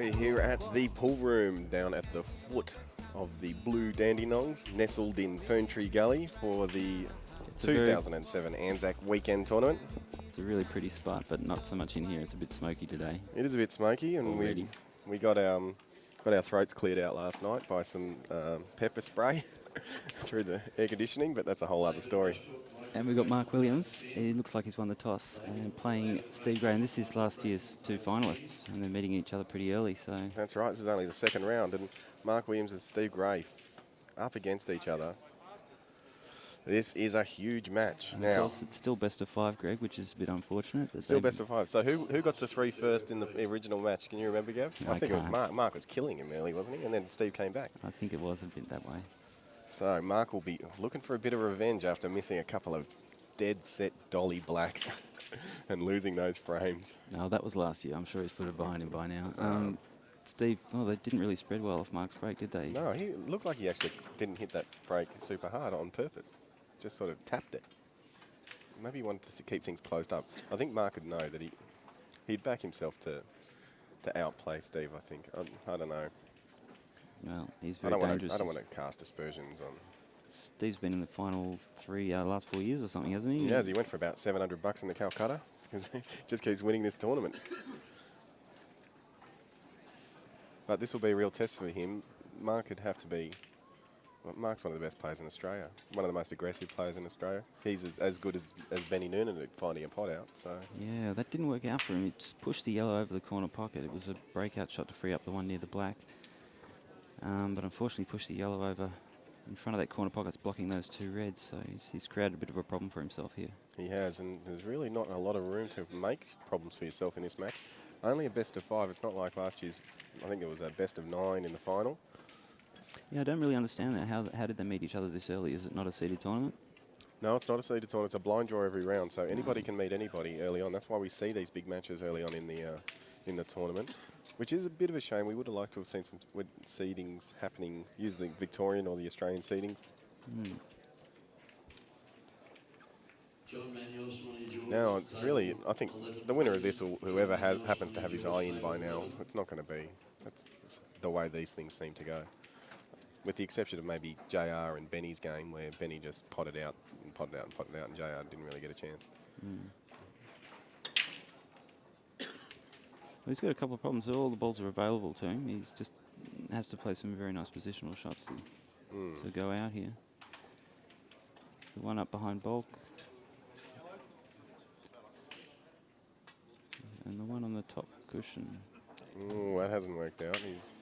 We're here at the pool room down at the foot of the Blue Dandenongs, nestled in Fern Tree Gully for the 2007 Anzac weekend tournament. It's a really pretty spot, but not so much in here. It's a bit smoky today. It is a bit smoky, and we got our throats cleared out last night by some pepper spray through the air conditioning, but that's a whole other story. And we've got Mark Williams. He looks like he's won the toss and playing Steve Gray. And this is last year's two finalists, and they're meeting each other pretty early. So that's right. This is only the second round, and Mark Williams and Steve Gray up against each other. This is a huge match. And now, of course, it's still best of five, Greg, which is a bit unfortunate. But still best of five. So who got to three first in the original match? Can you remember, Gav? I think it was Mark. Mark was killing him early, wasn't he? And then Steve came back. I think it was a bit that way. So Mark will be looking for a bit of revenge after missing a couple of dead set dolly blacks and losing those frames. No, that was last year. I'm sure he's put it behind him by now. Steve, they didn't really spread well off Mark's break, did they? No, he looked like he actually didn't hit that break super hard on purpose. Just sort of tapped it. Maybe he wanted to keep things closed up. I think Mark would know that he'd back himself to outplay Steve, I think. I don't know. Well, he's very dangerous. I don't want to cast aspersions on... Steve's been in the final last 4 years or something, hasn't he? Yeah, he went for about $700 in the Calcutta because he just keeps winning this tournament. But this will be a real test for him. Mark would have to be... Well, Mark's one of the best players in Australia. One of the most aggressive players in Australia. He's as good as Benny Noonan at finding a pot out. So yeah, that didn't work out for him. He just pushed the yellow over the corner pocket. It was a breakout shot to free up the one near the black. But unfortunately pushed the yellow over in front of that corner pocket, blocking those two reds. So he's created a bit of a problem for himself here. He has, and there's really not a lot of room to make problems for yourself in this match. Only a best of five. It's not like last year's, I think it was a best of 9 in the final. Yeah, I don't really understand that. How did they meet each other this early? Is it not a seeded tournament? No, it's not a seeded tournament. It's a blind draw every round, so anybody can meet anybody early on. That's why we see these big matches early on in the tournament, which is a bit of a shame. We would have liked to have seen some seedings happening, use the Victorian or the Australian seedings. Now, it's really, I think the winner of this, or whoever happens to have his eye in by now, it's not going to be. That's the way these things seem to go. With the exception of maybe JR and Benny's game, where Benny just potted out, and JR didn't really get a chance. Well, he's got a couple of problems. All the balls are available to him. He just has to play some very nice positional shots to go out here. The one up behind Bulk. And the one on the top cushion. Oh, that hasn't worked out. He's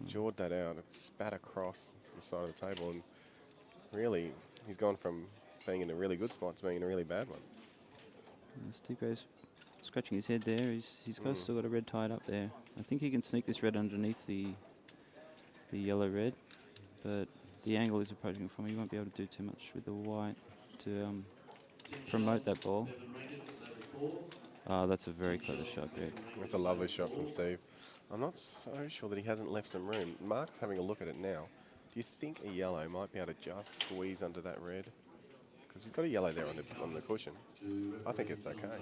jawed that out. It's spat across the side of the table, and really, he's gone from being in a really good spot to being in a really bad one. Steve Gray's scratching his head there. He's still got a red tied up there. I think he can sneak this red underneath the yellow red, but the angle is approaching from him. He won't be able to do too much with the white to promote that ball. That's a very clever shot, Greg. That's a lovely shot from Steve. I'm not so sure that he hasn't left some room. Mark's having a look at it now. Do you think a yellow might be able to just squeeze under that red? Because he's got a yellow there on the cushion. I think it's okay.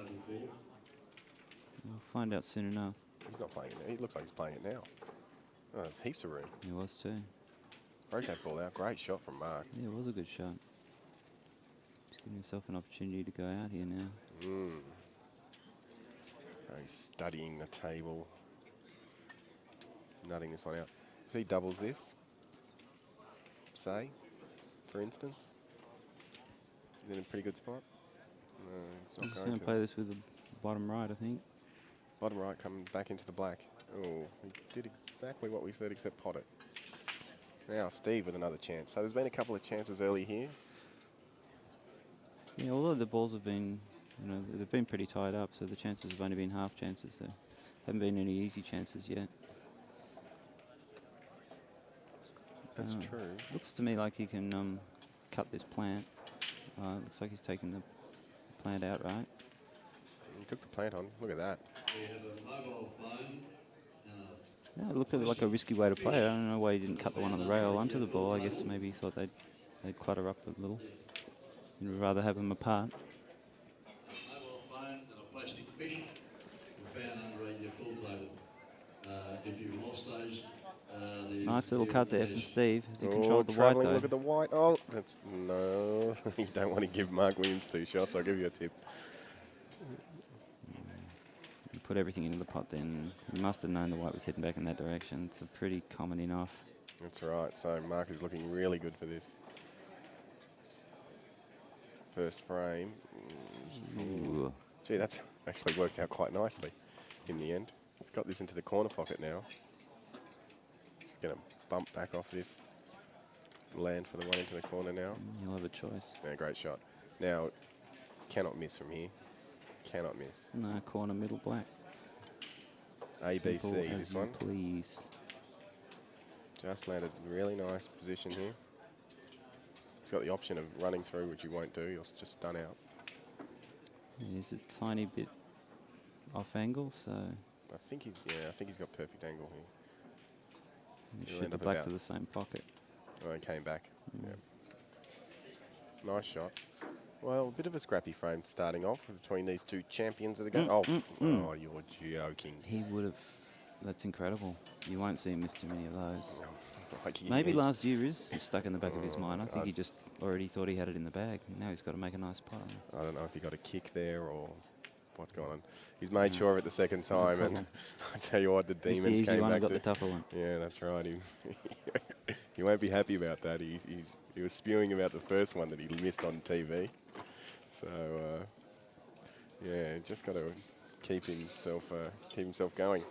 We'll find out soon enough. He's not playing it now. He looks like he's playing it now. Oh, there's heaps of room. He was too. Broke that ball out. Great shot from Mark. Yeah, it was a good shot. Just giving himself an opportunity to go out here now. He's studying the table. Nutting this one out. If he doubles this, say, for instance, he's in a pretty good spot. No, it's not going to play this with the bottom right, I think. Bottom right coming back into the black. Oh, he did exactly what we said except pot it. Now Steve with another chance. So there's been a couple of chances early here. Yeah, although the balls have been, they've been pretty tied up, so the chances have only been half chances. There haven't been any easy chances yet. That's true. Looks to me like he can cut this plant. Looks like he's taken the plant out, right? He took the plant on. Look at that. Yeah, it looked like a risky way to play it. I don't know why he didn't cut the one on the rail onto the ball. I guess maybe he thought they'd clutter up a little. He'd rather have them apart. If you Nice little cut there from Steve as he controlled the white travelling, though. look at the white. Oh, that's no. You don't want to give Mark Williams 2 shots. I'll give you a tip. You put everything into the pot then. He must have known the white was heading back in that direction. It's a pretty common enough. That's right. So Mark is looking really good for this. First frame. Ooh. Gee, that's actually worked out quite nicely in the end. He's got this into the corner pocket now. He's going to bump back off this. Land for the one into the corner now. He'll have a choice. Yeah, great shot. Now, cannot miss from here. Cannot miss. No, corner, middle, black. ABC, Simple this as you one. please. Just landed really nice position here. He's got the option of running through, which he won't do. He'll just stun out. He's a tiny bit off angle, so I think he's got perfect angle here. he He'll should end be up back about- to the same pocket. Oh, he came back. Yeah. Nice shot. Well, a bit of a scrappy frame starting off between these two champions of the game. Oh, you're joking. He would have. That's incredible. You won't see him miss too many of those. Like Maybe last year is stuck in the back of his mind. I think he just already thought he had it in the bag. Now he's got to make a nice putt. I don't know if he got a kick there or what's going on. He's made sure of it the second time, and I tell you what, the Missed the demons easy came one back and got to. the tougher one. Yeah, that's right. He won't be happy about that. He was spewing about the first one that he missed on TV. So yeah, just got to keep himself going.